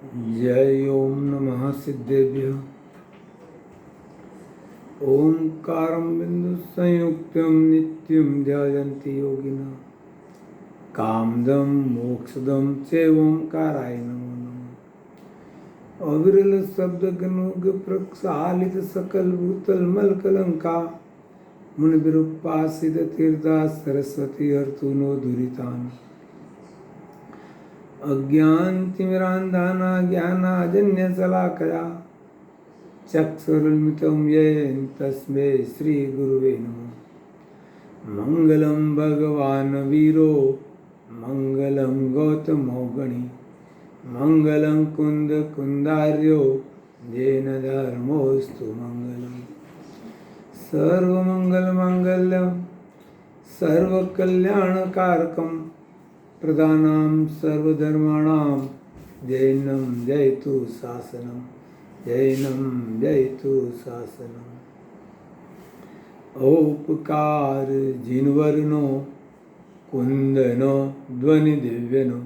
जय ओम नमः सिद्धेभ्यः। ओंकारं बिंदु संयुक्तं नित्यं ध्यायन्ति योगिनः। कामदं मोक्षदं चैव ओंकाराय नमो नमः। अविरल शब्द गनुग प्रक्षालित सकल भूतल मलकलंका मुनि विरूपासित तीर्था सरस्वती अर्तुनो दुरितान अज्ञानतिमिरान्धाना ज्ञानाजन्यशलाकया चक्षुरुन्मिलितं येन तस्मै श्रीगुरुवे नमः। मङ्गलं भगवान् वीरो मङ्गलं गौतमो गणी मङ्गलं कुन्दार्यो येन धर्मोऽस्तु मङ्गलम्। सर्वमङ्गलमाङ्गल्यं सर्वकल्याणकारकं प्रदानं सर्वधर्माणां जैनं जयतु शासनं जैनं जयतु शासनम्। औपकार जिनवर्णो कुन्दनो ध्वनिदिव्यनो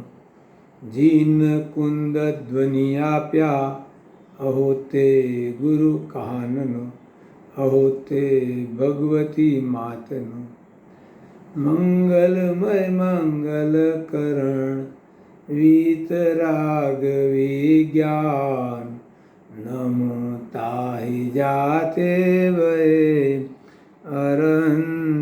जिन कुन्द ध्वनियाप्या अहोते गुरु काननो अहोते भगवती मातनो। मंगलमय मंगल करण वीतराग विज्ञान नमो ताहि जाते वै अरहंतादिमान।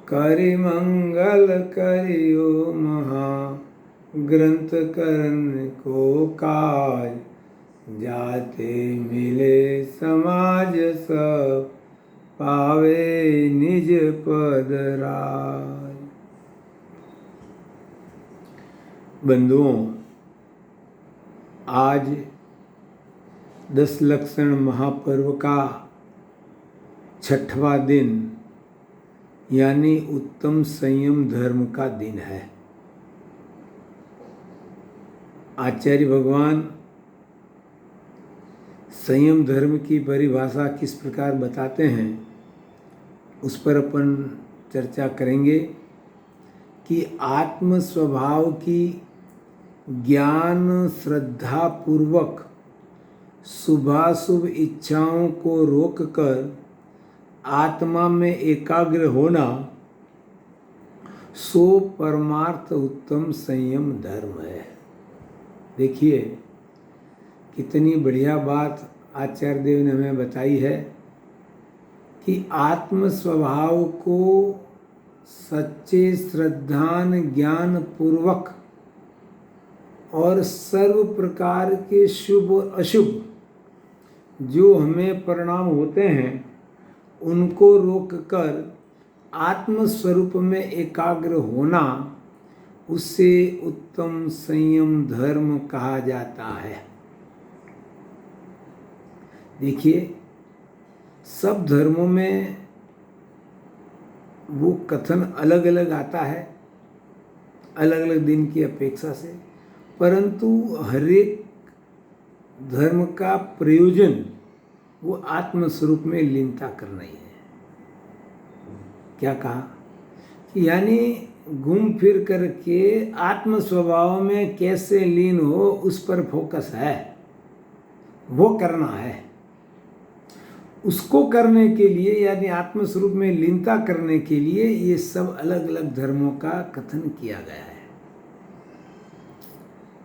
करि मंगल करियो महा ग्रंथ करन को काज जाते मिले समाज सब पावे निज पद राज। बंधुओं, आज 10 लक्षण महापर्व का 6वां दिन यानी उत्तम संयम धर्म का दिन है। आचार्य भगवान संयम धर्म की परिभाषा किस प्रकार बताते हैं उस पर अपन चर्चा करेंगे कि आत्म स्वभाव की ज्ञान श्रद्धा पूर्वक शुभाशुभ इच्छाओं को रोककर आत्मा में एकाग्र होना सो परमार्थ उत्तम संयम धर्म है। देखिए कितनी बढ़िया बात आचार्य देव ने हमें बताई है कि आत्म स्वभाव को सच्चे श्रद्धान ज्ञान पूर्वक और सर्व प्रकार के शुभ अशुभ जो हमें परिणाम होते हैं उनको रोककर आत्म स्वरूप में एकाग्र होना उसे उत्तम संयम धर्म कहा जाता है। देखिए सब धर्मों में वो कथन अलग अलग आता है अलग अलग दिन की अपेक्षा से, परंतु हर एक धर्म का प्रयोजन वो आत्म स्वरूप में लीनता करना ही है। क्या कहा कि यानी घूम फिर करके आत्म स्वभाव में कैसे लीन हो उस पर फोकस है, वो करना है। उसको करने के लिए यानी आत्म स्वरूप में लीनता करने के लिए ये सब अलग अलग धर्मों का कथन किया गया है।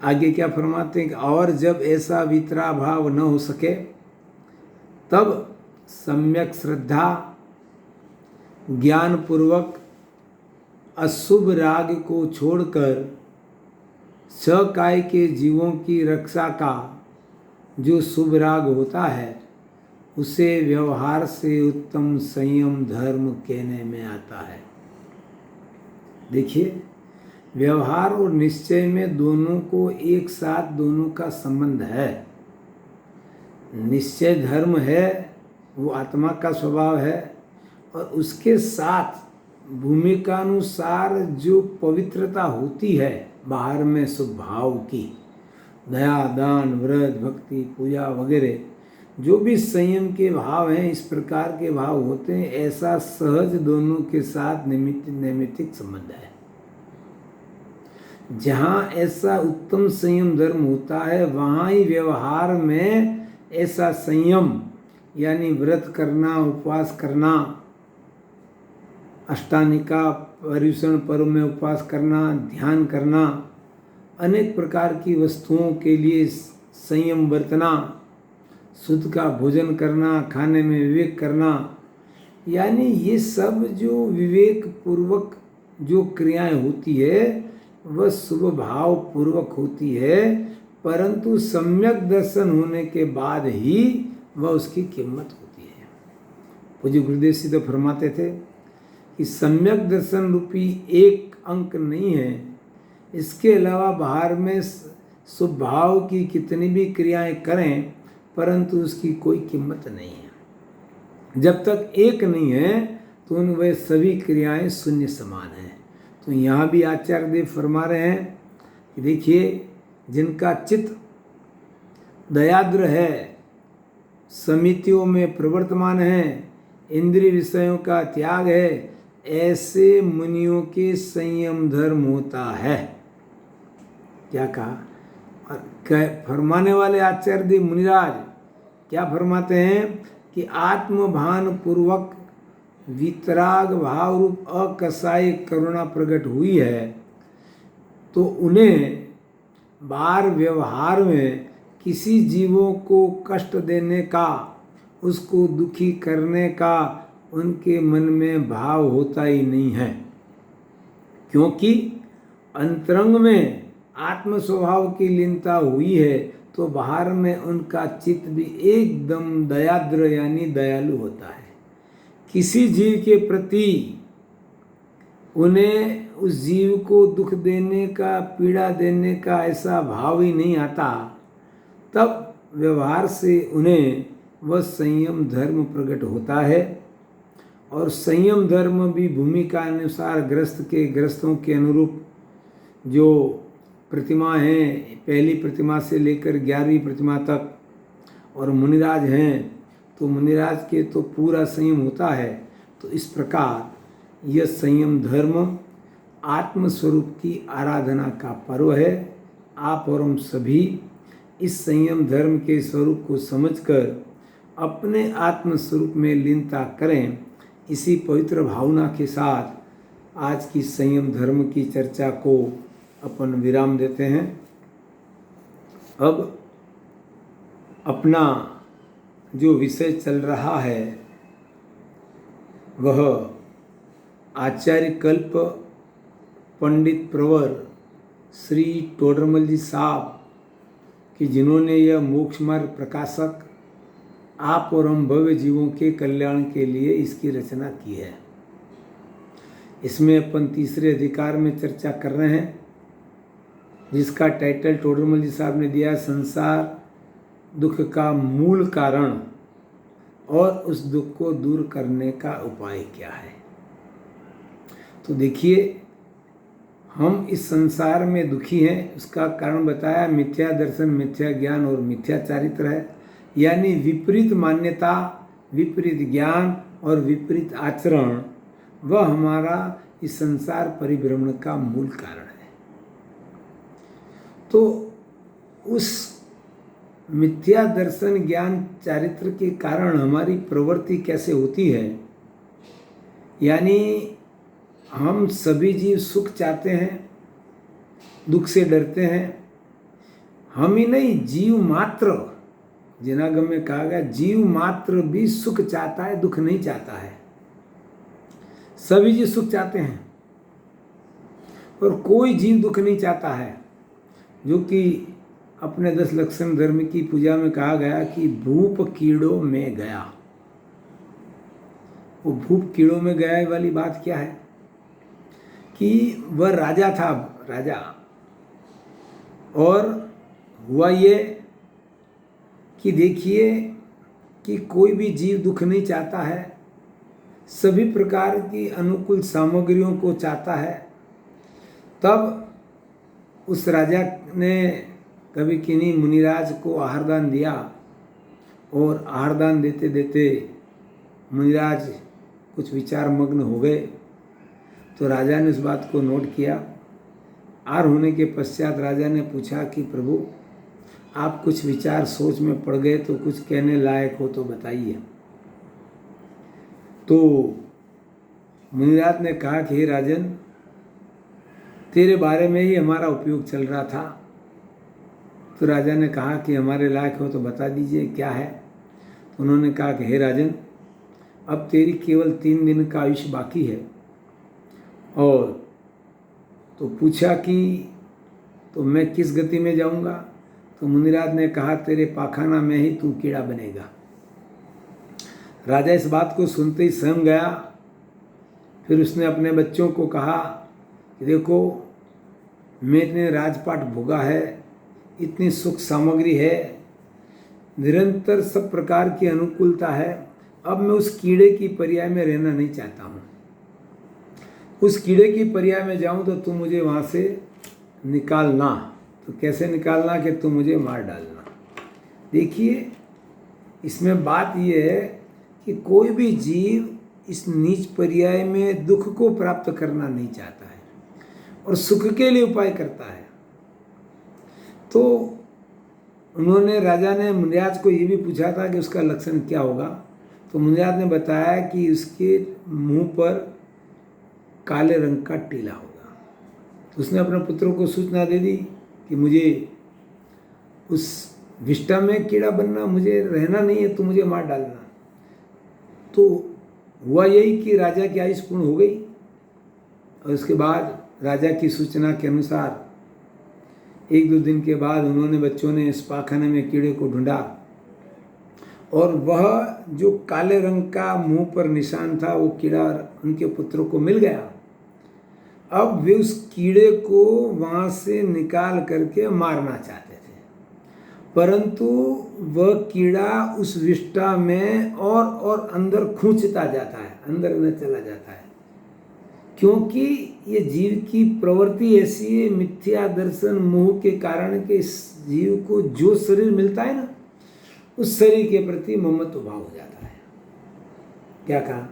आगे क्या फरमाते हैं कि और जब ऐसा वितरा भाव न हो सके तब सम्यक श्रद्धा ज्ञान पूर्वक अशुभ राग को छोड़कर सकाय के जीवों की रक्षा का जो शुभ राग होता है उसे व्यवहार से उत्तम संयम धर्म कहने में आता है। देखिए व्यवहार और निश्चय में दोनों को एक साथ दोनों का संबंध है। निश्चय धर्म है, वो आत्मा का स्वभाव है, और उसके साथ भूमिका अनुसार जो पवित्रता होती है बाहर में स्वभाव की, दया दान व्रत भक्ति पूजा वगैरह जो भी संयम के भाव हैं इस प्रकार के भाव होते हैं, ऐसा सहज दोनों के साथ नैमित्तिक संबंध है। जहाँ ऐसा उत्तम संयम धर्म होता है वहाँ ही व्यवहार में ऐसा संयम यानी व्रत करना, उपवास करना, अष्टानिका पर्युषण पर्व में उपवास करना, ध्यान करना, अनेक प्रकार की वस्तुओं के लिए संयम बरतना, शुद्ध का भोजन करना, खाने में विवेक करना, यानी ये सब जो विवेक पूर्वक जो क्रियाएं होती है वह शुभ भाव पूर्वक होती है, परंतु सम्यक दर्शन होने के बाद ही वह उसकी कीमत होती है। पूज्य गुरुदेव जी तो फरमाते थे कि सम्यक दर्शन रूपी एक अंक नहीं है, इसके अलावा बाहर में शुभ भाव की कितनी भी क्रियाएं करें परंतु उसकी कोई कीमत नहीं है। जब तक एक नहीं है तो उन वे सभी क्रियाएं शून्य समान हैं। तो यहाँ भी आचार्य देव फरमा रहे हैं कि देखिए, जिनका चित्त दयाद्र है, समितियों में प्रवर्तमान है, इंद्रिय विषयों का त्याग है, ऐसे मुनियों के संयम धर्म होता है। क्या कहा? फरमाने वाले आचार्य देव मुनिराज क्या फरमाते हैं कि आत्मभान पूर्वक वितराग भाव रूप अकसाई करुणा प्रकट हुई है तो उन्हें बार व्यवहार में किसी जीवों को कष्ट देने का, उसको दुखी करने का उनके मन में भाव होता ही नहीं है, क्योंकि अंतरंग में आत्म स्वभाव की लीनता हुई है तो बाहर में उनका चित्त भी एकदम दयाद्र यानी दयालु होता है। किसी जीव के प्रति उन्हें उस जीव को दुख देने का, पीड़ा देने का ऐसा भाव ही नहीं आता, तब व्यवहार से उन्हें वह संयम धर्म प्रकट होता है। और संयम धर्म भी भूमिका अनुसार ग्रस्तों के अनुरूप जो प्रतिमा हैं, पहली प्रतिमा से लेकर 11वीं प्रतिमा तक, और मुनिराज हैं तो मुनिराज के तो पूरा संयम होता है। तो इस प्रकार यह संयम धर्म आत्मस्वरूप की आराधना का पर्व है। आप और हम सभी इस संयम धर्म के स्वरूप को समझकर अपने आत्मस्वरूप में लीनता करें। इसी पवित्र भावना के साथ आज की संयम धर्म की चर्चा को अपन विराम देते हैं। अब अपना जो विषय चल रहा है वह आचार्य कल्प पंडित प्रवर श्री टोडरमल जी साहब कि जिन्होंने यह मोक्ष मार्ग प्रकाशक आप और हम भव्य जीवों के कल्याण के लिए इसकी रचना की है। इसमें अपन तीसरे अधिकार में चर्चा कर रहे हैं, जिसका टाइटल टोडरमल जी साहब ने दिया संसार दुख का मूल कारण और उस दुख को दूर करने का उपाय क्या है। तो देखिए, हम इस संसार में दुखी हैं, उसका कारण बताया मिथ्या दर्शन, मिथ्या ज्ञान और मिथ्या चारित्र है, यानी विपरीत मान्यता, विपरीत ज्ञान और विपरीत आचरण वह हमारा इस संसार परिभ्रमण का मूल कारण है। तो उस मिथ्या दर्शन, ज्ञान, चारित्र के कारण हमारी प्रवृत्ति कैसे होती है, यानी हम सभी जीव सुख चाहते हैं, दुख से डरते हैं। हम ही नहीं, जीव मात्र, जिनागम में कहा गया जीव मात्र भी सुख चाहता है, दुख नहीं चाहता है। सभी जीव सुख चाहते हैं और कोई जीव दुख नहीं चाहता है, जो कि अपने 10 लक्षण धर्म की पूजा में कहा गया कि भूप कीड़ों में गया। वो भूप कीड़ों में गया वाली बात क्या है कि वह राजा था, राजा, और हुआ ये कि देखिए कि कोई भी जीव दुख नहीं चाहता है, सभी प्रकार की अनुकूल सामग्रियों को चाहता है। तब उस राजा ने कभी किन्हीं मुनिराज को आहारदान दिया और आहारदान देते देते मुनिराज कुछ विचार मग्न हो गए। तो राजा ने उस बात को नोट किया आर होने के पश्चात राजा ने पूछा कि प्रभु, आप कुछ विचार सोच में पड़ गए तो कुछ कहने लायक हो तो बताइए। तो मुनिराज ने कहा कि हे राजन, तेरे बारे में ही हमारा उपयोग चल रहा था। तो राजा ने कहा कि हमारे लायक हो तो बता दीजिए क्या है। तो उन्होंने कहा कि हे राजन, अब तेरी केवल 3 दिन का आयुष्य बाकी है। और तो पूछा कि तो मैं किस गति में जाऊंगा। तो मुनिराज ने कहा, तेरे पाखाना में ही तू कीड़ा बनेगा। राजा इस बात को सुनते ही सहम गया। फिर उसने अपने बच्चों को कहा कि देखो, मैंने राजपाट भोगा है, इतनी सुख सामग्री है, निरंतर सब प्रकार की अनुकूलता है। अब मैं उस कीड़े की पर्याय में रहना नहीं चाहता हूँ। उस कीड़े की पर्याय में जाऊँ तो तुम मुझे वहाँ से निकालना। तो कैसे निकालना कि तुम मुझे मार डालना। देखिए, इसमें बात यह है कि कोई भी जीव इस नीच पर्याय में दुख को प्राप्त करना नहीं चाहता है और सुख के लिए उपाय करता है। तो उन्होंने, राजा ने मुनिराज को ये भी पूछा था कि उसका लक्षण क्या होगा। तो मुनिराज ने बताया कि उसके मुंह पर काले रंग का टीला होगा। तो उसने अपने पुत्रों को सूचना दे दी कि मुझे उस विष्टा में कीड़ा बनना, मुझे रहना नहीं है, तो मुझे मार डालना। तो हुआ यही कि राजा की आयुष पूर्ण हो गई। और उसके बाद राजा की सूचना के अनुसार 1-2 दिन के बाद उन्होंने, बच्चों ने इस पाखाने में कीड़े को ढूंढा और वह जो काले रंग का मुंह पर निशान था, वो कीड़ा उनके पुत्रों को मिल गया। अब वे उस कीड़े को वहाँ से निकाल करके मारना चाहते थे, परंतु वह कीड़ा उस विष्टा में और अंदर खूंचता जाता है, अंदर न चला जाता है। क्योंकि ये जीव की प्रवृत्ति ऐसी है, मिथ्या दर्शन मोह के कारण के इस जीव को जो शरीर मिलता है ना, उस शरीर के प्रति ममत्व भाव हो जाता है। क्या कहा?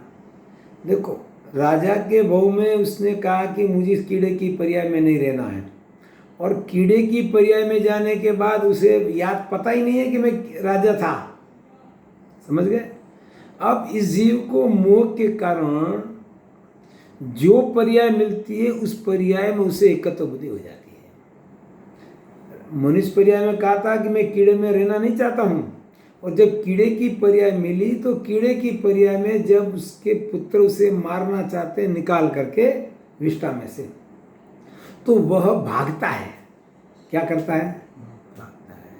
देखो, राजा के बहू में उसने कहा कि मुझे इस कीड़े की पर्याय में नहीं रहना है, और कीड़े की पर्याय में जाने के बाद उसे याद पता ही नहीं है कि मैं राजा था। समझ गए? अब इस जीव को मोह के कारण जो पर्याय मिलती है, उस पर्याय में उसे एकत्व बुद्धि हो जाती है। मनुष्य पर्याय में कहा था कि मैं कीड़े में रहना नहीं चाहता हूँ, और जब कीड़े की पर्याय मिली तो कीड़े की पर्याय में जब उसके पुत्र उसे मारना चाहते हैं निकाल करके विष्टा में से, तो वह भागता है। क्या करता है? भागता है।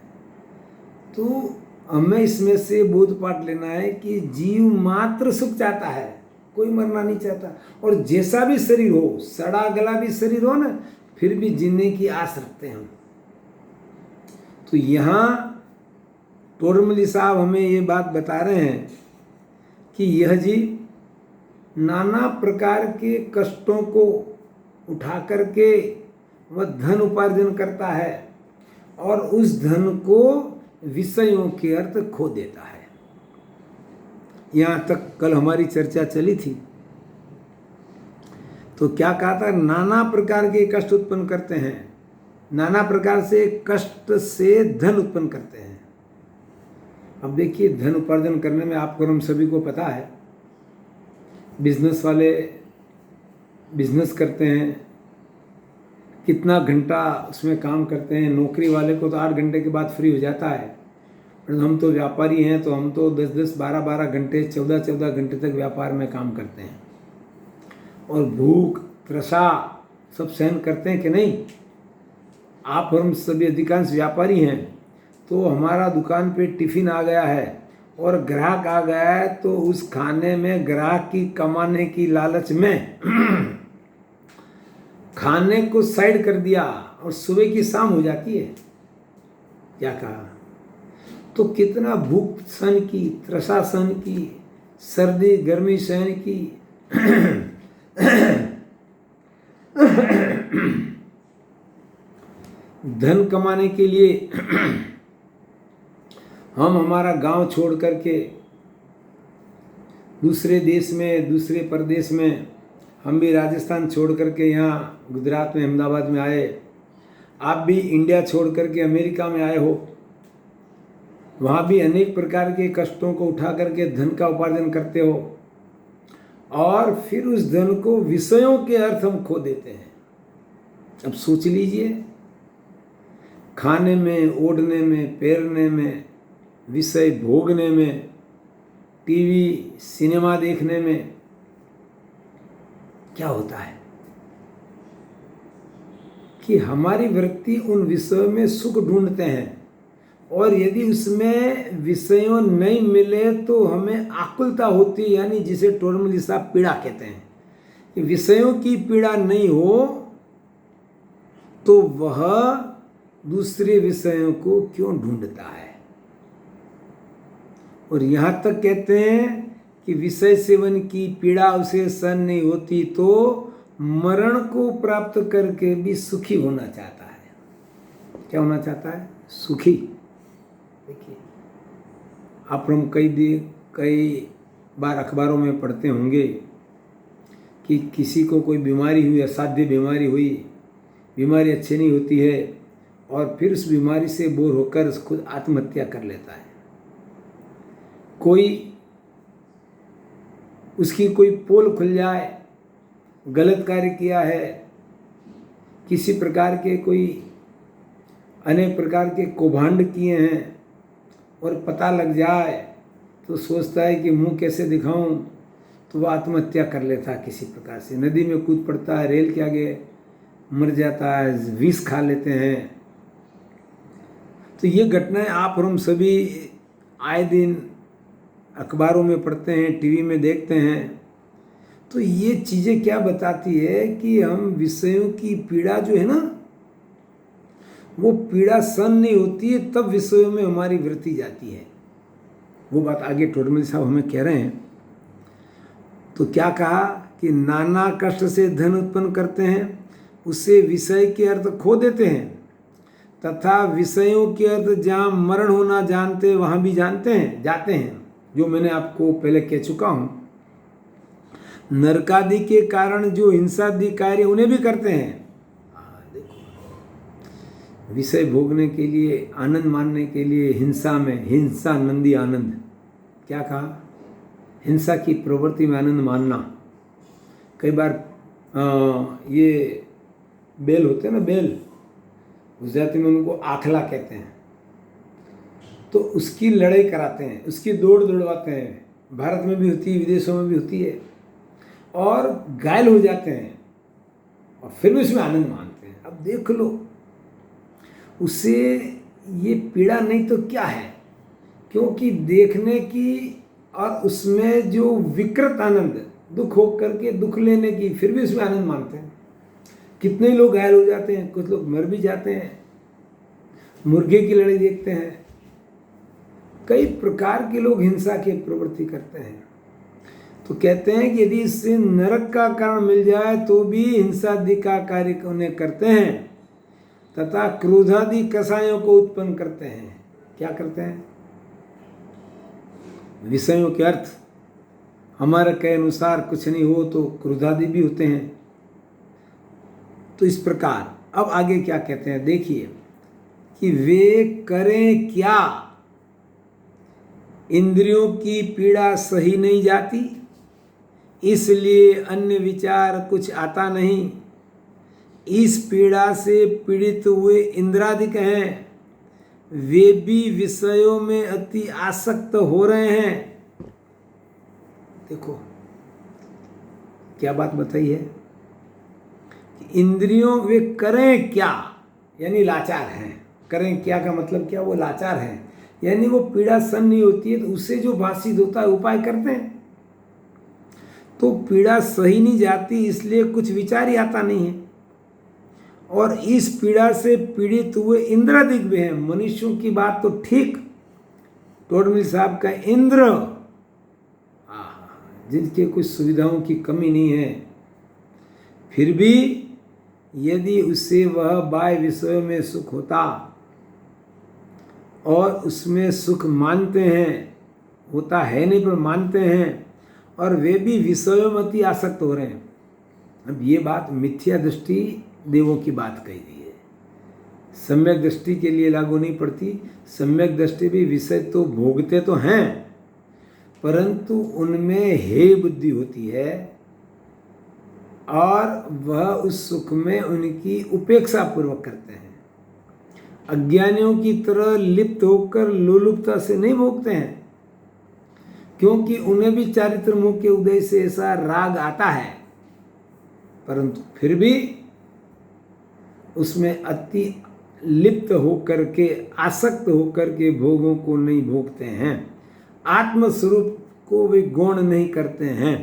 तो हमें इसमें से बोध पाठ लेना है कि जीव मात्र सुख चाहता है, कोई मरना नहीं चाहता। और जैसा भी शरीर हो, सड़ा गला भी शरीर हो ना, फिर भी जीने की आस रखते हैं हम। तो यहाँ तोरमली साहब हमें ये बात बता रहे हैं कि यह जीव नाना प्रकार के कष्टों को उठा करके वह धन उपार्जन करता है और उस धन को विषयों के अर्थ खो देता है। यहाँ तक कल हमारी चर्चा चली थी। तो क्या कहा था? नाना प्रकार के कष्ट उत्पन्न करते हैं, नाना प्रकार से कष्ट से धन उत्पन्न करते हैं। अब देखिए, धन उपार्जन करने में आपको, हम सभी को पता है, बिजनेस वाले बिजनेस करते हैं, कितना घंटा उसमें काम करते हैं। नौकरी वाले को तो 8 घंटे के बाद फ्री हो जाता है, पर हम तो व्यापारी हैं, तो हम तो 10-10, 12-12 घंटे, 14-14 घंटे तक व्यापार में काम करते हैं। और भूख तृषा सब सहन करते हैं कि नहीं? आप और हम सभी अधिकांश व्यापारी हैं। तो हमारा दुकान पे टिफ़िन आ गया है और ग्राहक आ गया है, तो उस खाने में ग्राहक की कमाने की लालच में खाने को साइड कर दिया और सुबह की शाम हो जाती है। क्या कहा? तो कितना भूख सहन की, तृषा सहन की, सर्दी गर्मी सहन की। धन कमाने के लिए हम हमारा गांव छोड़ करके दूसरे देश में, दूसरे प्रदेश में, हम भी राजस्थान छोड़ करके यहाँ गुजरात में, अहमदाबाद में आए। आप भी इंडिया छोड़ करके अमेरिका में आए हो, वहाँ भी अनेक प्रकार के कष्टों को उठा करके धन का उपार्जन करते हो, और फिर उस धन को विषयों के अर्थ हम खो देते हैं। अब सोच लीजिए, खाने में, ओढ़ने में, पैरने में, विषय भोगने में, टीवी सिनेमा देखने में क्या होता है कि हमारी वृत्ति उन विषयों में सुख ढूंढते हैं, और यदि उसमें विषयों नहीं मिले तो हमें आकुलता होती है, यानी जिसे टोरमल साहब पीड़ा कहते हैं कि विषयों की पीड़ा नहीं हो तो वह दूसरे विषयों को क्यों ढूंढता है। और यहाँ तक कहते हैं कि विषय सेवन की पीड़ा उसे सहन नहीं होती तो मरण को प्राप्त करके भी सुखी होना चाहता है। क्या होना चाहता है? सुखी। देखिए, आप हम कई बार अखबारों में पढ़ते होंगे कि किसी को कोई बीमारी हुई, असाध्य बीमारी हुई, बीमारी अच्छी नहीं होती है, और फिर उस बीमारी से बोर होकर खुद आत्महत्या कर लेता है। कोई उसकी कोई पोल खुल जाए, गलत कार्य किया है, किसी प्रकार के कोई अनेक प्रकार के कौभांड किए हैं और पता लग जाए तो सोचता है कि मुंह कैसे दिखाऊं, तो वह आत्महत्या कर लेता है किसी प्रकार से। नदी में कूद पड़ता है, रेल के आगे मर जाता है, विष खा लेते हैं। तो ये घटनाएं आप और हम सभी आए दिन अखबारों में पढ़ते हैं, टीवी में देखते हैं। तो ये चीज़ें क्या बताती है कि हम विषयों की पीड़ा जो है ना, वो पीड़ा सहन नहीं होती है, तब विषयों में हमारी वृत्ति जाती है। वो बात आगे टोडरमल साहब हमें कह रहे हैं। तो क्या कहा कि नाना कष्ट से धन उत्पन्न करते हैं, उससे विषय के अर्थ खो देते हैं, तथा विषयों के अर्थ जहाँ मरण होना जानते वहाँ भी जाते हैं, जो मैंने आपको पहले कह चुका हूँ। नरकादि के कारण जो हिंसादि कार्य उन्हें भी करते हैं। देखो, विषय भोगने के लिए, आनंद मानने के लिए हिंसा में, हिंसा नंदी आनंद, क्या कहा? हिंसा की प्रवृत्ति में आनंद मानना। कई बार ये बैल होते हैं ना, बैल, उस जाति में उनको आखला कहते हैं, तो उसकी लड़ाई कराते हैं, उसकी दौड़ दौड़वाते हैं। भारत में भी होती है, विदेशों में भी होती है, और घायल हो जाते हैं और फिर भी उसमें आनंद मानते हैं। अब देख लो, उसे ये पीड़ा नहीं तो क्या है, क्योंकि देखने की और उसमें जो विकृत आनंद, दुख हो करके दुख लेने की, फिर भी उसमें आनंद मानते हैं। कितने लोग घायल हो जाते हैं, कुछ लोग मर भी जाते हैं। मुर्गे की लड़ाई देखते हैं, कई प्रकार के लोग हिंसा की प्रवृत्ति करते हैं। तो कहते हैं कि यदि इससे नरक का कारण मिल जाए तो भी हिंसादि का कार्य उन्हें करते हैं, तथा क्रोधादि कसायों को उत्पन्न करते हैं। क्या करते हैं? विषयों के अर्थ हमारे के अनुसार कुछ नहीं हो तो क्रोधादि भी होते हैं। तो इस प्रकार अब आगे क्या कहते हैं, देखिए कि वे करें क्या, इंद्रियों की पीड़ा सही नहीं जाती, इसलिए अन्य विचार कुछ आता नहीं। इस पीड़ा से पीड़ित हुए इंद्रादिक हैं, वे भी विषयों में अति आसक्त हो रहे हैं। देखो क्या बात बताई है कि इंद्रियों, वे करें क्या, यानी लाचार हैं। करें क्या का मतलब क्या? वो लाचार हैं, यानी वो पीड़ा सहन नहीं होती है तो उससे जो भाषित होता है उपाय करते हैं, तो पीड़ा सही नहीं जाती, इसलिए कुछ विचार ही आता नहीं है। और इस पीड़ा से पीड़ित हुए इंद्रादिक भी हैं। मनुष्यों की बात तो ठीक, टोडरमल साहब का इंद्र, जिनके कुछ सुविधाओं की कमी नहीं है, फिर भी यदि उससे वह बाह्य विषयों में सुख होता और उसमें सुख मानते हैं, होता है नहीं पर मानते हैं, और वे भी विषयों में अति आसक्त हो रहे हैं। अब ये बात मिथ्या दृष्टि देवों की बात कही गई है। सम्यक दृष्टि के लिए लागू नहीं पड़ती। सम्यक दृष्टि भी विषय तो भोगते तो हैं, परंतु उनमें हेय बुद्धि होती है और वह उस सुख में उनकी उपेक्षा पूर्वक करते हैं। अज्ञानियों की तरह लिप्त होकर लोलुपता से नहीं भोगते हैं, क्योंकि उन्हें भी चारित्र मोह के उदय से ऐसा राग आता है, परंतु फिर भी उसमें अति लिप्त होकर के, आसक्त होकर के भोगों को नहीं भोगते हैं। आत्मस्वरूप को वे गौण नहीं करते हैं,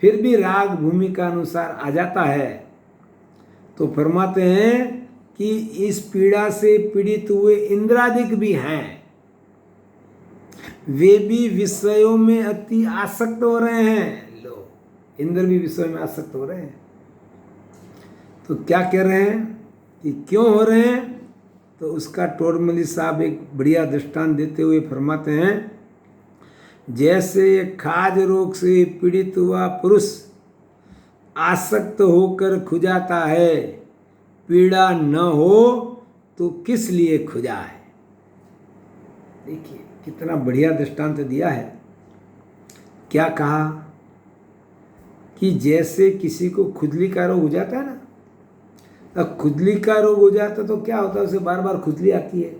फिर भी राग भूमिका अनुसार आ जाता है। तो फरमाते हैं कि इस पीड़ा से पीड़ित हुए इंद्रादिक भी हैं, वे भी विषयों में अति आसक्त हो रहे हैं। लो, इंद्र भी विषयों में आसक्त हो रहे हैं। तो क्या कह रहे हैं कि क्यों हो रहे हैं? तो उसका टोरमली साहब एक बढ़िया दृष्टांत देते हुए फरमाते हैं, जैसे खाज रोग से पीड़ित हुआ पुरुष आसक्त होकर खुजाता है, पीड़ा न हो तो किस लिए खुजा है। देखिए कितना बढ़िया दृष्टांत दिया है। क्या कहा कि जैसे किसी को खुजली का रोग हो जाता है ना, अब खुजली का रोग हो जाता तो क्या होता है, उसे बार बार खुजली आती है।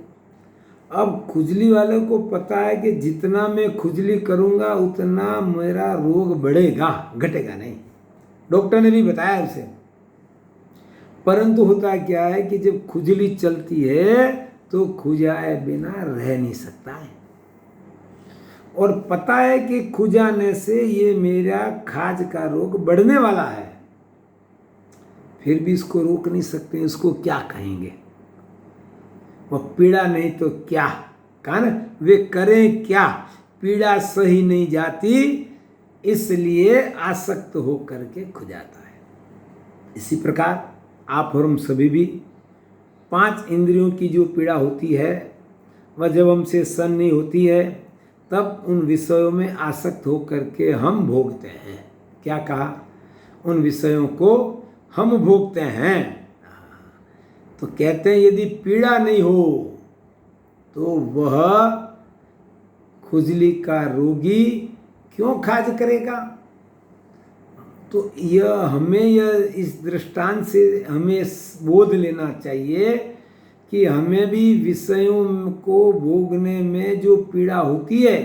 अब खुजली वाले को पता है कि जितना मैं खुजली करूंगा उतना मेरा रोग बढ़ेगा, घटेगा नहीं। डॉक्टर ने भी बताया उसे। परंतु होता क्या है कि जब खुजली चलती है तो खुजाए बिना रह नहीं सकता है, और पता है कि खुजाने से ये मेरा खाज का रोग बढ़ने वाला है, फिर भी इसको रोक नहीं सकते। इसको क्या कहेंगे? वह पीड़ा नहीं तो क्या, कहा ना, वे करें क्या, पीड़ा सही नहीं जाती, इसलिए आसक्त होकर के खुजाता है। इसी प्रकार आप और हम सभी भी 5 इंद्रियों की जो पीड़ा होती है, वह जब हमसे सहन नहीं होती है तब उन विषयों में आसक्त होकर के हम भोगते हैं। क्या कहा? उन विषयों को हम भोगते हैं। तो कहते हैं यदि पीड़ा नहीं हो तो वह खुजली का रोगी क्यों खाज करेगा। तो यह इस दृष्टांत से हमें बोध लेना चाहिए कि हमें भी विषयों को भोगने में जो पीड़ा होती है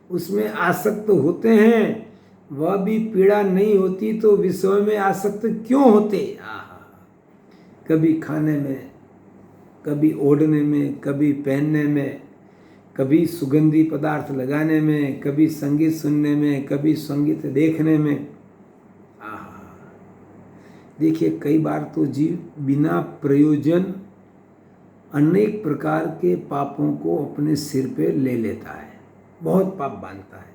उसमें आसक्त होते हैं, वह भी पीड़ा नहीं होती तो विषयों में आसक्त क्यों होते। कभी खाने में, कभी ओढ़ने में, कभी पहनने में, कभी सुगंधी पदार्थ लगाने में, कभी संगीत सुनने में, कभी संगीत देखने में। देखिए कई बार तो जीव बिना प्रयोजन अनेक प्रकार के पापों को अपने सिर पे ले लेता है, बहुत पाप बांधता है,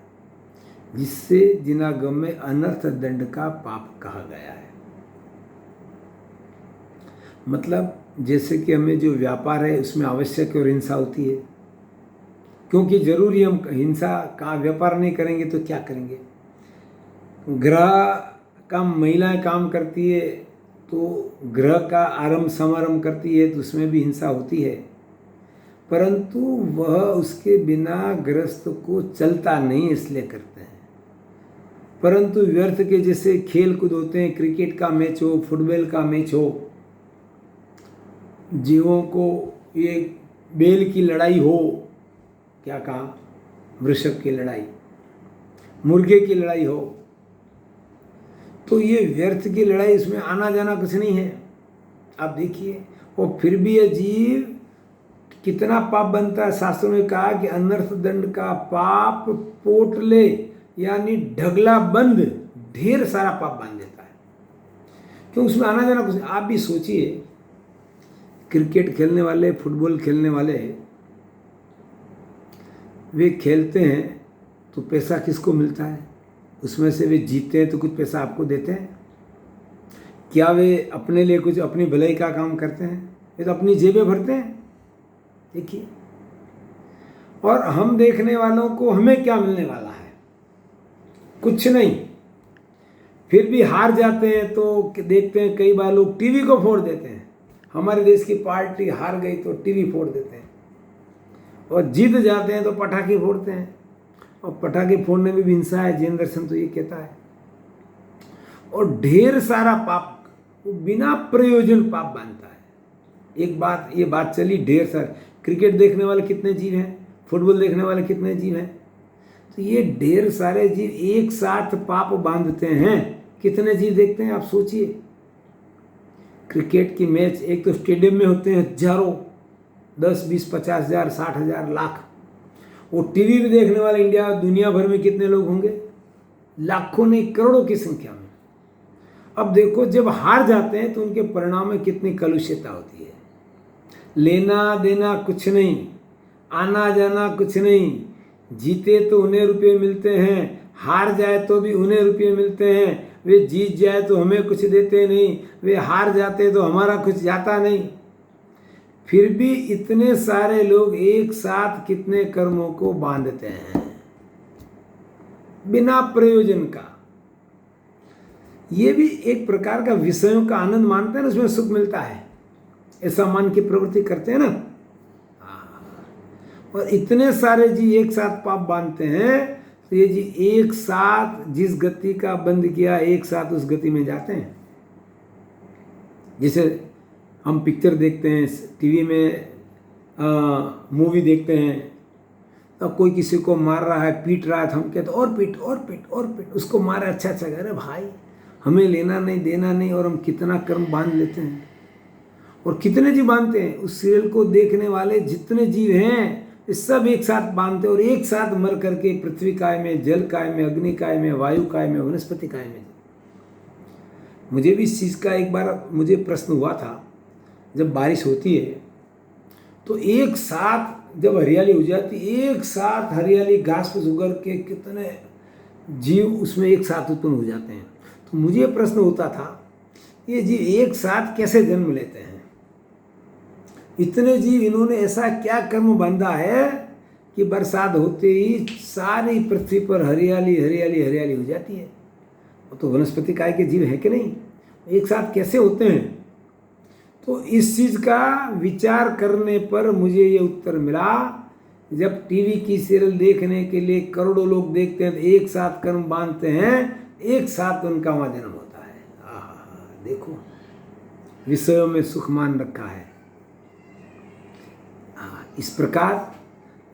जिससे जिनागम में अनर्थ दंड का पाप कहा गया है। मतलब जैसे कि हमें जो व्यापार है उसमें आवश्यक और हिंसा होती है, क्योंकि जरूरी हम हिंसा का व्यापार नहीं करेंगे तो क्या करेंगे। ग्रह का महिलाएं काम करती है तो ग्रह का आरंभ समारंभ करती है तो उसमें भी हिंसा होती है, परंतु वह उसके बिना गृहस्थ को चलता नहीं इसलिए करते हैं। परंतु व्यर्थ के जैसे खेल कूद होते हैं, क्रिकेट का मैच हो, फुटबॉल का मैच हो, जीवों को ये बैल की लड़ाई हो, क्या कहा, वृषभ की लड़ाई, मुर्गे की लड़ाई हो, तो ये व्यर्थ की लड़ाई, इसमें आना जाना कुछ नहीं है। आप देखिए, और फिर भी ये जीव कितना पाप बनता है। शास्त्रों में कहा कि अनर्थ दंड का पाप पोटले यानी ढगला बंद ढेर सारा पाप बांध देता है, क्यों उसमें आना जाना कुछ। आप भी सोचिए, क्रिकेट खेलने वाले, फुटबॉल खेलने वाले, वे खेलते हैं तो पैसा किसको मिलता है, उसमें से वे जीतते हैं तो कुछ पैसा आपको देते हैं। क्या वे अपने लिए कुछ अपनी भलाई का काम करते हैं? वे तो अपनी जेबें भरते हैं। देखिए, और हम देखने वालों को हमें क्या मिलने वाला है, कुछ नहीं। फिर भी हार जाते हैं तो देखते हैं कई बार लोग टीवी को फोड़ देते हैं, हमारे देश की पार्टी हार गई तो टीवी फोड़ देते हैं, और जीत जाते हैं तो पटाखे फोड़ते हैं, और पटाखे फोड़ने में भी हिंसा है, जैन दर्शन तो ये कहता है। और ढेर सारा पाप वो बिना प्रयोजन पाप बांधता है। एक बात, ये बात चली, ढेर सारे क्रिकेट देखने वाले कितने जीव हैं, फुटबॉल देखने वाले कितने जीव हैं, तो ये ढेर सारे जीव एक साथ पाप बांधते हैं। कितने जीव देखते हैं आप सोचिए। क्रिकेट की मैच एक तो स्टेडियम में होते हैं हजारों, 10, 20, 50,000, 60,000, लाख। वो टीवी में देखने वाले इंडिया दुनिया भर में कितने लोग होंगे, लाखों नहीं करोड़ों की संख्या में। अब देखो जब हार जाते हैं तो उनके परिणाम में कितनी कलुषितता होती है। लेना देना कुछ नहीं, आना जाना कुछ नहीं, जीते तो उन्हें रुपये मिलते हैं, हार जाए तो भी उन्हें रुपये मिलते हैं, वे जीत जाए तो हमें कुछ देते नहीं, वे हार जाते तो हमारा कुछ जाता नहीं। फिर भी इतने सारे लोग एक साथ कितने कर्मों को बांधते हैं बिना प्रयोजन का। ये भी एक प्रकार का विषयों का आनंद मानते हैं ना, उसमें सुख मिलता है, ऐसा मान की प्रवृत्ति करते हैं ना। और इतने सारे जी एक साथ पाप बांधते हैं, तो ये जी एक साथ जिस गति का बंद किया एक साथ उस गति में जाते हैं। जैसे हम पिक्चर देखते हैं, टीवी में मूवी देखते हैं, तो कोई किसी को मार रहा है, पीट रहा है, तो हम कहते और पीट और पीट और पीट, उसको मारे, अच्छा अच्छा, अरे भाई हमें लेना नहीं देना नहीं, और हम कितना कर्म बांध लेते हैं। और कितने जीव बांधते हैं, उस सीरियल को देखने वाले जितने जीव हैं सब एक साथ बांधते और एक साथ मर करके पृथ्वी काय में, जल काय में, अग्नि काय में, वायु काय में, वनस्पति काय में। मुझे भी इस चीज़ का एक बार मुझे प्रश्न हुआ था, जब बारिश होती है तो एक साथ जब हरियाली हो जाती, एक साथ हरियाली घास फूस उगर के कितने जीव उसमें एक साथ उत्पन्न हो जाते हैं। तो मुझे प्रश्न होता था, ये जीव एक साथ कैसे जन्म लेते हैं? इतने जीव, इन्होंने ऐसा क्या कर्म बांधा है कि बरसात होते ही सारी पृथ्वी पर हरियाली हरियाली हरियाली हो जाती है। वो तो वनस्पति काय के जीव है कि नहीं, एक साथ कैसे होते हैं? तो इस चीज़ का विचार करने पर मुझे ये उत्तर मिला, जब टीवी की सीरियल देखने के लिए करोड़ों लोग देखते हैं तो एक साथ कर्म बांधते हैं, एक साथ उनका वहाँ जन्म होता है। देखो विषयों में सुख मान रखा है। इस प्रकार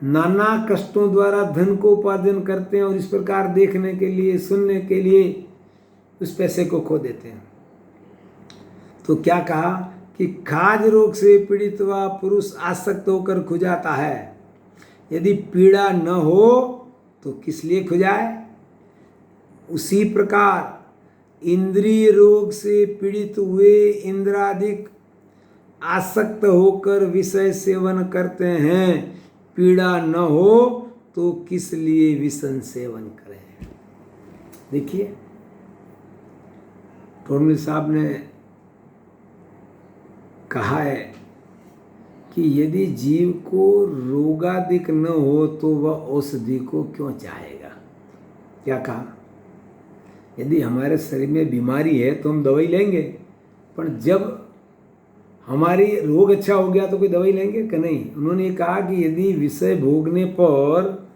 नाना कष्टों द्वारा धन को उपार्जन करते हैं और इस प्रकार देखने के लिए, सुनने के लिए उस पैसे को खो देते हैं। तो क्या कहा कि खाज रोग से पीड़ित हुआ पुरुष आसक्त होकर खुजाता है, यदि पीड़ा न हो तो किस लिए खुजाए? उसी प्रकार इंद्रिय रोग से पीड़ित हुए इंद्रादिक आसक्त होकर विषय सेवन करते हैं, पीड़ा न हो तो किस लिए विषय सेवन करें? देखिए टोरमल साहब ने कहा है कि यदि जीव को रोगादिक न हो तो वह औषधि को क्यों चाहेगा। क्या कहा? यदि हमारे शरीर में बीमारी है तो हम दवाई लेंगे, पर जब हमारी रोग अच्छा हो गया तो कोई दवाई लेंगे कि नहीं? उन्होंने कहा कि यदि विषय भोगने पर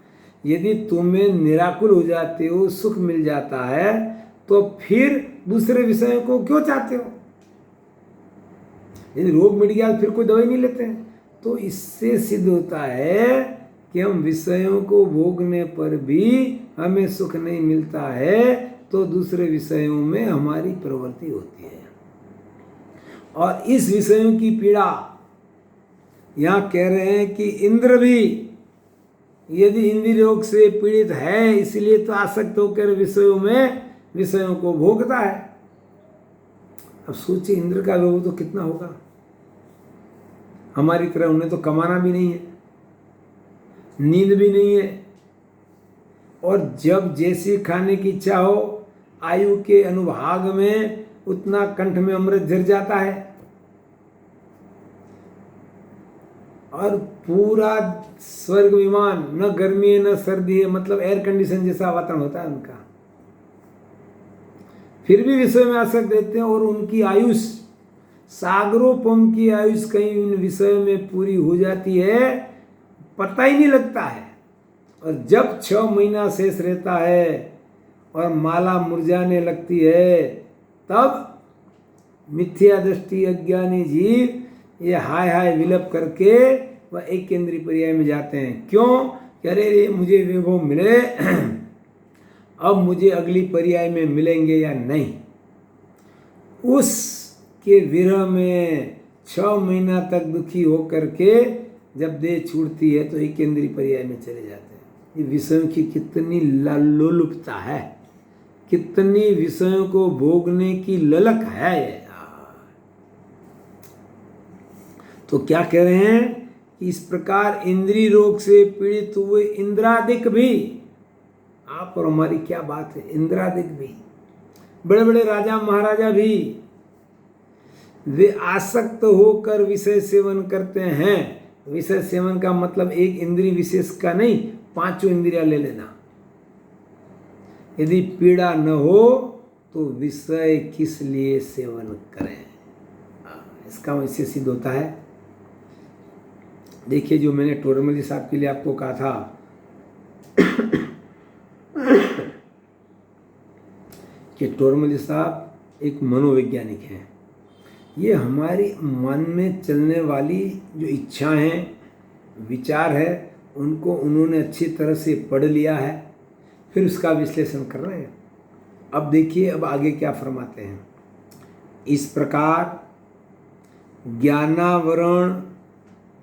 यदि तुम्हें निराकुल हो जाते हो, सुख मिल जाता है, तो फिर दूसरे विषयों को क्यों चाहते हो? यदि रोग मिट गया फिर कोई दवाई नहीं लेते हैं। तो इससे सिद्ध होता है कि हम विषयों को भोगने पर भी हमें सुख नहीं मिलता है, तो दूसरे विषयों में हमारी प्रवृत्ति होती है। और इस विषयों की पीड़ा यहाँ कह रहे हैं कि इंद्र भी यदि इंद्रिय रोग से पीड़ित है, इसलिए तो आसक्त होकर विषयों को भोगता है। अब सोचिए इंद्र का भोग तो कितना होगा। हमारी तरह उन्हें तो कमाना भी नहीं है, नींद भी नहीं है, और जब जैसी खाने की इच्छा हो आयु के अनुभाग में उतना कंठ में अमृत झर जाता है, और पूरा स्वर्ग विमान, न गर्मी है न सर्दी है, मतलब एयर कंडीशन जैसा वातावरण होता है उनका, फिर भी विषय में आसक्त रहते हैं और उनकी आयुष सागरोपम की आयुष कहीं इन विषयों में पूरी हो जाती है, पता ही नहीं लगता है। और जब 6 महीना शेष रहता है और माला मुरझाने लगती है, तब मिथ्या दृष्टि अज्ञानी जीव ये हाय हाय विलप करके वह एक केंद्रीय पर्याय में जाते हैं। क्यों? कह रहे मुझे विभव मिले, अब मुझे अगली पर्याय में मिलेंगे या नहीं। उसके विरह में 6 महीना तक दुखी होकर के जब देह छूटती है तो एक केंद्रीय पर्याय में चले जाते हैं। ये विषयों की कितनी लोलुपता है, कितनी विषयों को भोगने की ललक है यार। तो क्या कह रहे हैं कि इस प्रकार इंद्रिय रोग से पीड़ित हुए इंद्रादिक भी, आप और हमारी क्या बात है, इंद्रादिक भी, बड़े बड़े राजा महाराजा भी, वे आसक्त होकर विषय सेवन करते हैं। विषय सेवन का मतलब एक इंद्रिय विशेष का नहीं, 5 इंद्रिया ले लेना। यदि पीड़ा न हो तो विषय किस लिए सेवन करें, इसका वैसे सिद्ध होता है। देखिए, जो मैंने टोडरमल साहब के लिए आपको कहा था कि टोडरमल साहब एक मनोवैज्ञानिक हैं। ये हमारी मन में चलने वाली जो इच्छाएं हैं, विचार है, उनको उन्होंने अच्छी तरह से पढ़ लिया है, फिर उसका विश्लेषण कर रहे हैं। अब देखिए, अब आगे क्या फरमाते हैं। इस प्रकार ज्ञानावरण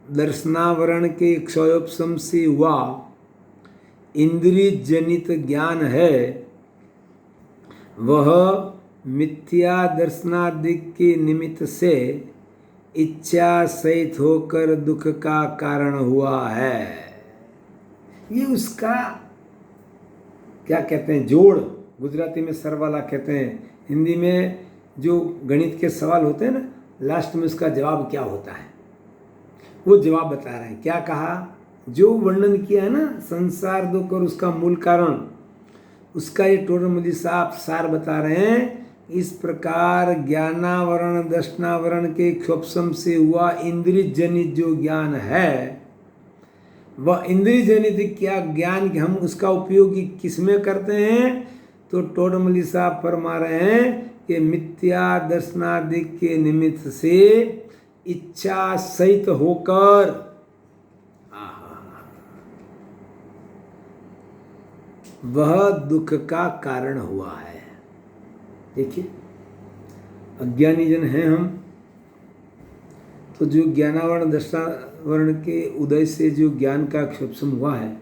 दर्शनावरण के क्षयोपशम से हुआ इंद्रिय जनित ज्ञान है, वह मिथ्या दर्शनादिक के निमित्त से इच्छा सहित होकर दुख का कारण हुआ है। ये उसका क्या कहते हैं, जोड़, गुजराती में सरवाला कहते हैं, हिंदी में जो गणित के सवाल होते हैं ना, लास्ट में उसका जवाब क्या होता है, वो जवाब बता रहे हैं। क्या कहा, जो वर्णन किया है ना संसार दुख और उसका मूल कारण, उसका ये टोडरमल साहब सार बता रहे हैं। इस प्रकार ज्ञानावरण दर्शनावरण के क्षोभसम से हुआ इंद्रिय जनित जो ज्ञान है, वह इंद्रिय जनित क्या ज्ञान, हम उसका उपयोग किस में करते हैं, तो टोडरमल साहब फरमा रहे हैं कि मिथ्या दर्शनादिक के निमित्त से इच्छा सहित होकर वह दुख का कारण हुआ है। देखिए, अज्ञानी जन हैं हम, तो जो ज्ञानावरण दर्शनावरण के उदय से जो ज्ञान का क्षोभसम हुआ है,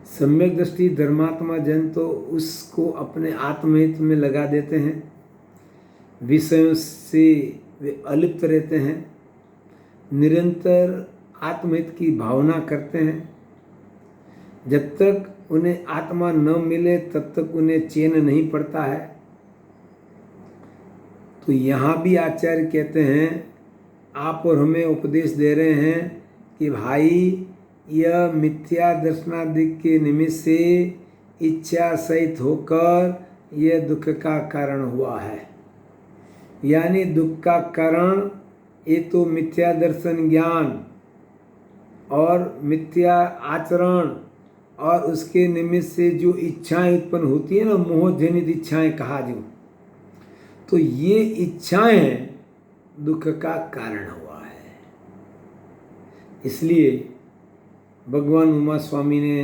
सम्यक दृष्टि धर्मात्मा जन तो उसको अपने आत्महित में लगा देते हैं, विषयों से वे अलिप्त रहते हैं, निरंतर आत्महित की भावना करते हैं। जब तक उन्हें आत्मा न मिले तब तक उन्हें चैन नहीं पड़ता है। तो यहाँ भी आचार्य कहते हैं, आप और हमें उपदेश दे रहे हैं कि भाई, यह मिथ्या दर्शनादिक के निमित्त से इच्छा सहित होकर यह दुख का कारण हुआ है। यानी दुख का कारण ये तो मिथ्या दर्शन ज्ञान और मिथ्या आचरण और उसके निमित्त से जो इच्छाएं उत्पन्न होती है ना, मोह जनित इच्छाएं कहा जो, तो ये इच्छाएं दुख का कारण हुआ है। इसलिए भगवान उमा स्वामी ने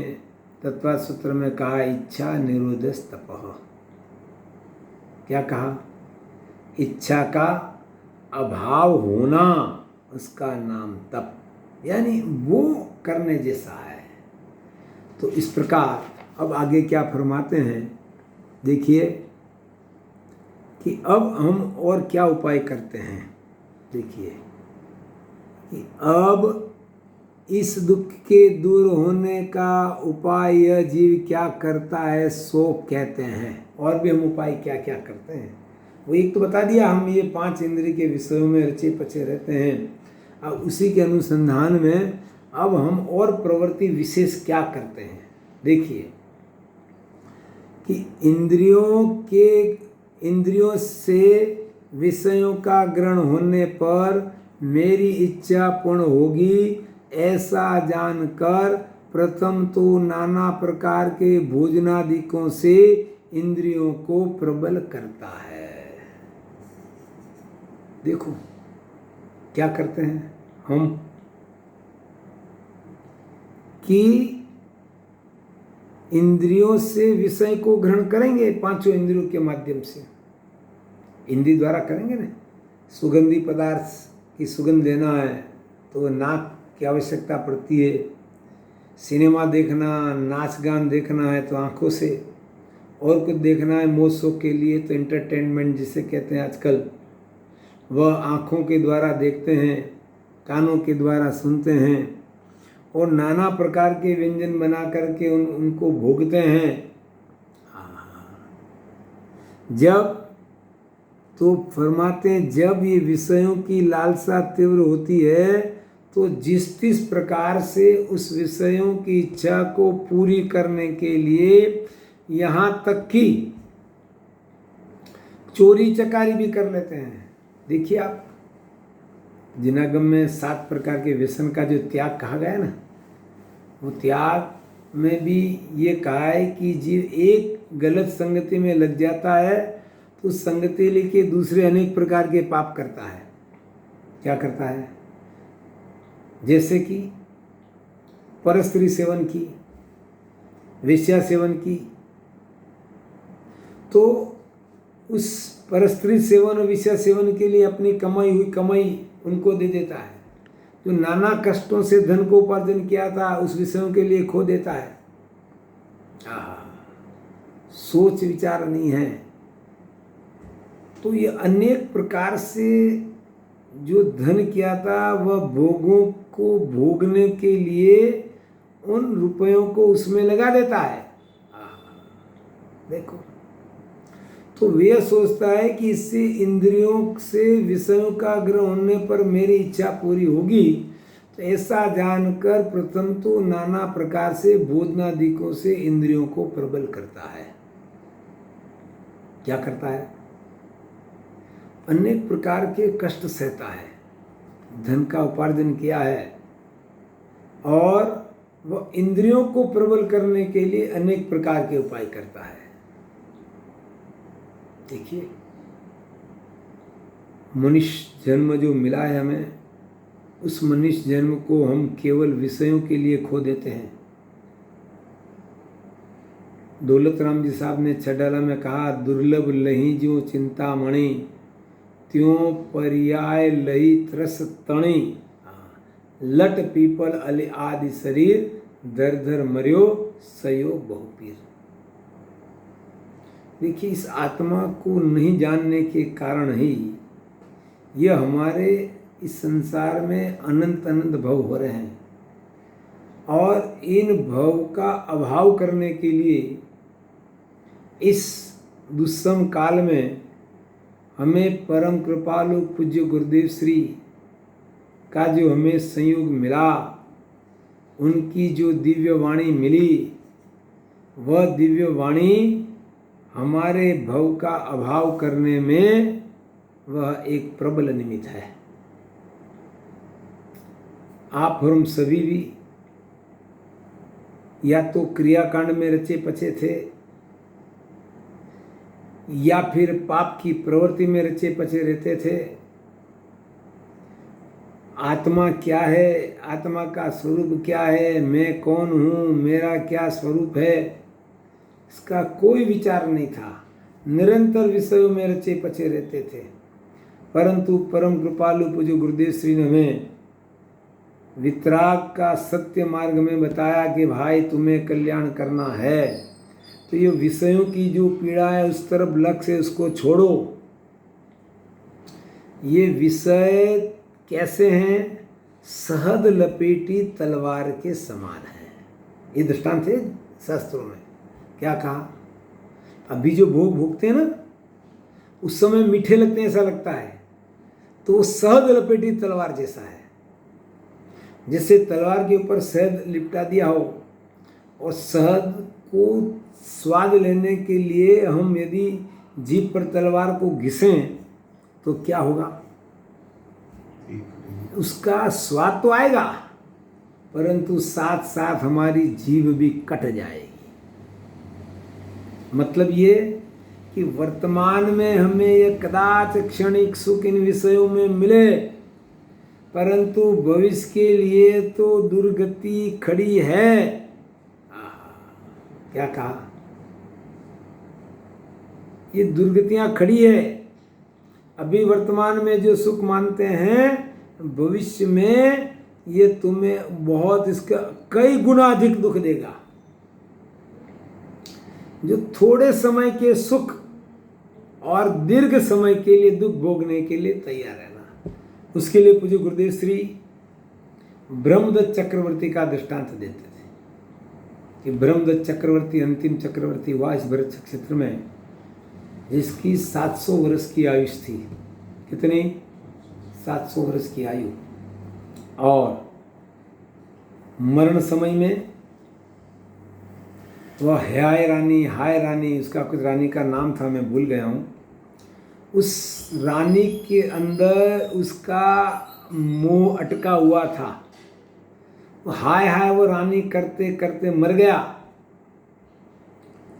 तत्व सूत्र में कहा, इच्छा निरोधस तपः। क्या कहा, इच्छा का अभाव होना उसका नाम तप, यानी वो करने जैसा है। तो इस प्रकार अब आगे क्या फरमाते हैं, देखिए कि अब हम और क्या उपाय करते हैं। देखिए कि अब इस दुख के दूर होने का उपाय यह जीव क्या करता है, सो कहते हैं। और भी हम उपाय क्या क्या करते हैं, वो एक तो बता दिया, हम ये 5 इंद्रिय के विषयों में रचे पचे रहते हैं। अब उसी के अनुसंधान में अब हम और प्रवृत्ति विशेष क्या करते हैं। देखिए कि इंद्रियों से विषयों का ग्रहण होने पर मेरी इच्छा पूर्ण होगी, ऐसा जानकर प्रथम तो नाना प्रकार के भोजनादिकों से इंद्रियों को प्रबल करता है। देखो क्या करते हैं हम कि इंद्रियों से विषय को ग्रहण करेंगे, पांचों इंद्रियों के माध्यम से इंद्रिय द्वारा करेंगे ना। सुगंधी पदार्थ की सुगंध लेना है तो नाक की आवश्यकता पड़ती है, सिनेमा देखना, नाच गान देखना है तो आँखों से, और कुछ देखना है मौज शौक के लिए तो एंटरटेनमेंट जिसे कहते हैं आजकल, वह आँखों के द्वारा देखते हैं, कानों के द्वारा सुनते हैं, और नाना प्रकार के व्यंजन बना करके उनको भोगते हैं। जब तो फरमाते हैं जब ये विषयों की लालसा तीव्र होती है तो जिस प्रकार से उस विषयों की इच्छा को पूरी करने के लिए यहाँ तक कि चोरी चकारी भी कर लेते हैं। देखिए आप, जिनागम में 7 प्रकार के व्यसन का जो त्याग कहा गया ना, वो त्याग में भी ये कहा है कि जीव एक गलत संगति में लग जाता है तो उस संगति लेके दूसरे अनेक प्रकार के पाप करता है। क्या करता है? जैसे कि परस्त्री सेवन की, वेश्या सेवन की, तो उस परस्त्री सेवन और वेश्या सेवन के लिए अपनी कमाई हुई कमाई उनको दे देता है। जो नाना कष्टों से धन को उपार्जन किया था उस विषयों के लिए खो देता है। सोच विचार नहीं है। तो ये अनेक प्रकार से जो धन किया था वह भोगों को भोगने के लिए उन रुपयों को उसमें लगा देता है। देखो, तो वे सोचता है कि इससे इंद्रियों से विषयों का ग्रहण होने पर मेरी इच्छा पूरी होगी, तो ऐसा जानकर प्रथम तो नाना प्रकार से भोजनादिकों से इंद्रियों को प्रबल करता है। क्या करता है? अनेक प्रकार के कष्ट सहता है। धन का उपार्जन किया है और वह इंद्रियों को प्रबल करने के लिए अनेक प्रकार के उपाय करता है। देखिए, मनुष्य जन्म जो मिला है हमें, उस मनुष्य जन्म को हम केवल विषयों के लिए खो देते हैं। दौलत राम जी साहब ने छडाला में कहा, दुर्लभ लही जो चिंतामणि, त्यों पर्याय लही त्रस तणी, लट पीपल अले आदि शरीर, दर दर मर्यो सयो बहुपीर। देखिए, इस आत्मा को नहीं जानने के कारण ही यह हमारे इस संसार में अनंत अनंत भव हो रहे हैं, और इन भव का अभाव करने के लिए इस दुस्सम काल में हमें परम कृपालु पूज्य गुरुदेव श्री का जो हमें संयोग मिला, उनकी जो दिव्य वाणी मिली, वह दिव्य वाणी हमारे भव का अभाव करने में वह एक प्रबल निमित्त है। आप और हम सभी भी या तो क्रियाकांड में रचे पचे थे या फिर पाप की प्रवृत्ति में रचे पचे रहते थे। आत्मा क्या है, आत्मा का स्वरूप क्या है, मैं कौन हूँ, मेरा क्या स्वरूप है, इसका कोई विचार नहीं था। निरंतर विषयों में रचे पचे रहते थे। परंतु परम कृपालु पूज्य गुरुदेव श्री ने हमें वितराग का सत्य मार्ग में बताया कि भाई तुम्हें कल्याण करना है तो ये विषयों की जो पीड़ा है उस तरफ लक्ष्य है, उसको छोड़ो। ये विषय कैसे हैं? सहद लपेटी तलवार के समान है। ये दृष्टांत है शास्त्रों में। क्या कहा? अभी जो भोग भोगते हैं ना, उस समय मीठे लगते हैं ऐसा लगता है, तो वो सहद लपेटी तलवार जैसा है। जैसे तलवार के ऊपर शहद लिपटा दिया हो और शहद को स्वाद लेने के लिए हम यदि जीभ पर तलवार को घिसें तो क्या होगा? उसका स्वाद तो आएगा, परंतु साथ साथ हमारी जीभ भी कट जाएगी। मतलब ये कि वर्तमान में हमें यह कदाच क्षणिक सुख इन विषयों में मिले, परंतु भविष्य के लिए तो दुर्गति खड़ी है। क्या कहा? ये दुर्गतियां खड़ी है। अभी वर्तमान में जो सुख मानते हैं, भविष्य में ये तुम्हें बहुत इसका कई गुना अधिक दुख देगा। जो थोड़े समय के सुख और दीर्घ समय के लिए दुख भोगने के लिए तैयार रहना, उसके लिए पूज्य गुरुदेव श्री ब्रह्मदत्त चक्रवर्ती का दृष्टांत देते थे कि ब्रह्मदत्त चक्रवर्ती अंतिम चक्रवर्ती हुआ इस भरत क्षेत्र में, जिसकी 700 वर्ष की आयुष थी। कितनी? 700 वर्ष की आयु। और मरण समय में वह हाय रानी, उसका कुछ रानी का नाम था, मैं भूल गया हूँ। उस रानी के अंदर उसका मोह अटका हुआ था। हाय वो रानी करते करते मर गया।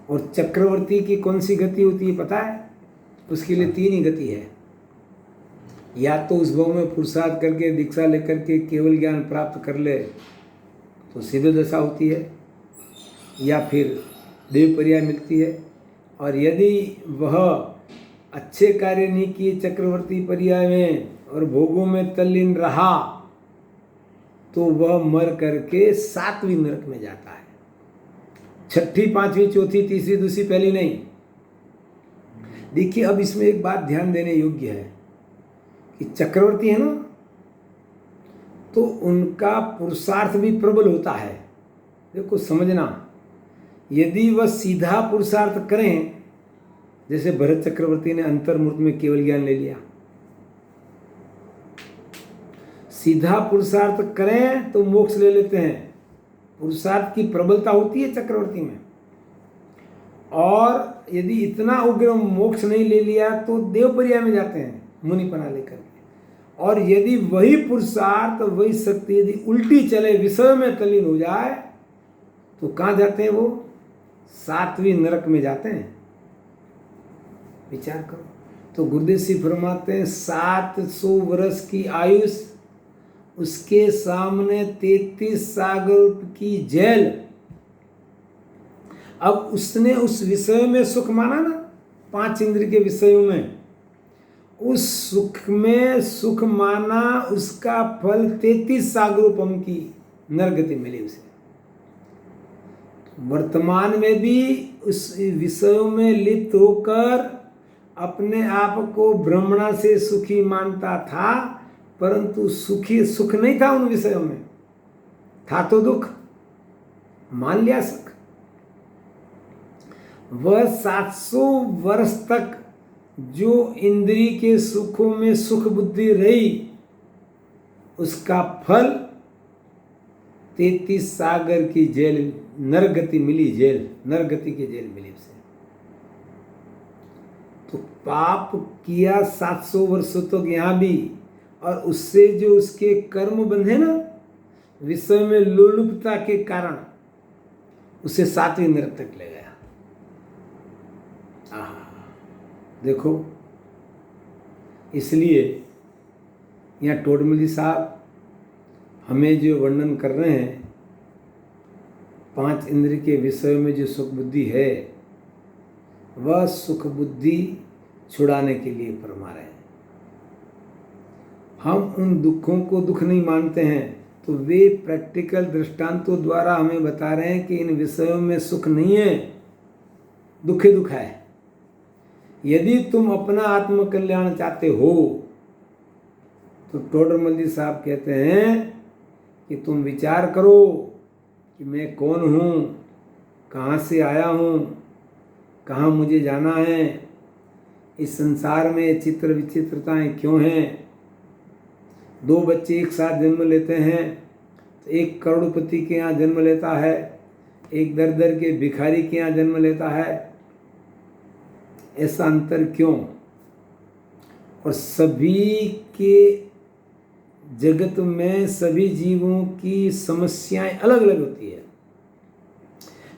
और चक्रवर्ती की कौन सी गति होती है पता है? उसके लिए 3 ही गति है। या तो उस भाव में पुरुषार्थ करके दीक्षा लेकर के केवल ज्ञान प्राप्त कर ले तो सिद्ध दशा होती है, या फिर देव पर्याय मिलती है। और यदि वह अच्छे कार्य नहीं किए चक्रवर्ती पर्याय में और भोगों में तल्लीन रहा तो वह मर करके 7वीं नरक में जाता है। 6ठी, 5वीं, 4थी, 3री, 2री, पहली नहीं। देखिए, अब इसमें एक बात ध्यान देने योग्य है कि चक्रवर्ती है ना, तो उनका पुरुषार्थ भी प्रबल होता है। देखो समझना, यदि वह सीधा पुरुषार्थ करें, जैसे भरत चक्रवर्ती ने अंतर्मुहूर्त में केवल ज्ञान ले लिया, सीधा पुरुषार्थ करें तो मोक्ष ले लेते हैं। पुरुषार्थ की प्रबलता होती है चक्रवर्ती में। और यदि इतना उग्र मोक्ष नहीं ले लिया तो देवपर्याय में जाते हैं मुनिपना लेकर के। और यदि वही पुरुषार्थ, वही शक्ति यदि उल्टी चले, विषय में तल्लीन हो जाए, तो कहाँ जाते हैं वो? 7वीं नरक में जाते हैं। विचार करो। तो गुरुदेव श्री फरमाते हैं 700 वर्ष की आयुष, उसके सामने 33 सागर की जेल। अब उसने उस विषय में सुख माना ना, 5 इंद्रिय के विषयों में, उस सुख में सुख माना, उसका फल 33 सागरोपम की नरगति मिली उसे। वर्तमान में भी उस विषयों में लिप्त होकर अपने आप को ब्रह्मणा से सुखी मानता था, परंतु सुख नहीं था उन विषयों में, था तो दुख। मान लिया सुख। वह 700 वर्ष तक जो इंद्रिय के सुखों में सुख बुद्धि रही, उसका फल 33 सागर की जेल, नरगति मिली, जेल, नरगति की जेल मिली उसे। तो पाप किया 700 वर्षों तक यहाँ भी, और उससे जो उसके कर्म बंधे ना विषय में लोलुपता के कारण, उसे 7वीं नरक तक ले गया। देखो, इसलिए यहाँ टोडमल साहब हमें जो वर्णन कर रहे हैं, 5 इंद्रिय के विषय में जो सुख बुद्धि है, वह सुख बुद्धि छुड़ाने के लिए फरमा रहे हैं। हम उन दुखों को दुख नहीं मानते हैं, तो वे प्रैक्टिकल दृष्टांतों द्वारा हमें बता रहे हैं कि इन विषयों में सुख नहीं है, दुख ही दुख है। यदि तुम अपना आत्मकल्याण चाहते हो तो टोडरमल जी साहब कहते हैं कि तुम विचार करो कि मैं कौन हूँ, कहाँ से आया हूँ, कहाँ मुझे जाना है, इस संसार में चित्र विचित्रताएं क्यों हैं। 2 बच्चे एक साथ जन्म लेते हैं, तो एक करोड़पति के यहाँ जन्म लेता है, एक दर दर के भिखारी के यहाँ जन्म लेता है। ऐसा अंतर क्यों? और सभी के जगत में सभी जीवों की समस्याएं अलग अलग होती है,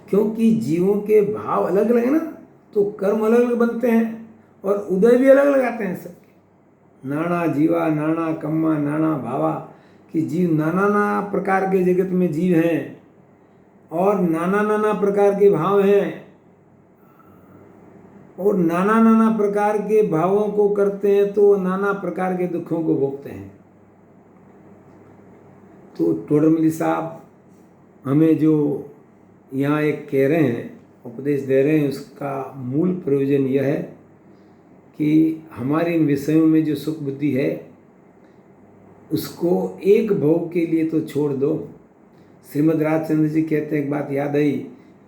क्योंकि जीवों के भाव अलग अलग है ना, तो कर्म अलग अलग बनते हैं और उदय भी अलग अलग आते हैं सबके। नाना जीवा नाना कम्मा नाना भावा, कि जीव नाना नाना प्रकार के जगत में जीव हैं और नाना नाना प्रकार के भाव हैं, और नाना नाना प्रकार के भावों को करते हैं तो नाना प्रकार के दुखों को भोगते हैं। तो टोडरमल साहब हमें जो यहाँ एक कह रहे हैं, उपदेश दे रहे हैं, उसका मूल प्रयोजन यह है कि हमारे इन विषयों में जो सुख बुद्धि है उसको एक भोग के लिए तो छोड़ दो। श्रीमद् राजचंद्र जी कहते हैं, एक बात याद आई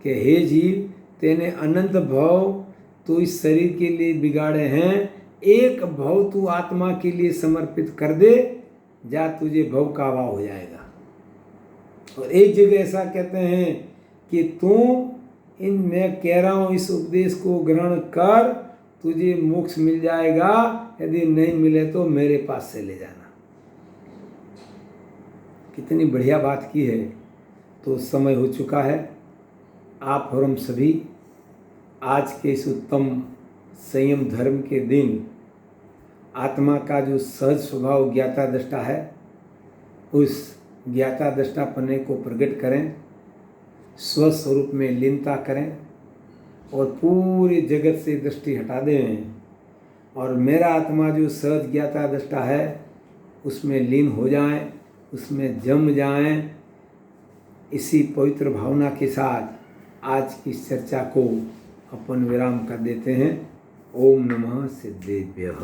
कि हे जीव, तेने अनंत भव तो इस शरीर के लिए बिगाड़े हैं, एक भव तू आत्मा के लिए समर्पित कर दे, जा तुझे भव का अभाव हो जाएगा। और एक जगह ऐसा कहते हैं कि तू इन मैं कह रहा हूँ इस उपदेश को ग्रहण कर, तुझे मोक्ष मिल जाएगा, यदि नहीं मिले तो मेरे पास से ले जाना। कितनी बढ़िया बात की है। तो समय हो चुका है, आप और हम सभी आज के इस उत्तम संयम धर्म के दिन आत्मा का जो सहज स्वभाव ज्ञाता दृष्टा है, उस ज्ञाता दृष्टापने को प्रकट करें, स्वस्वरूप में लीनता करें और पूरे जगत से दृष्टि हटा दें, और मेरा आत्मा जो सहज ज्ञाता दृष्टा है उसमें लीन हो जाएं, उसमें जम जाएं। इसी पवित्र भावना के साथ आज की चर्चा को अपन विराम कर देते हैं। ओम नमः सिद्धेभ्यः।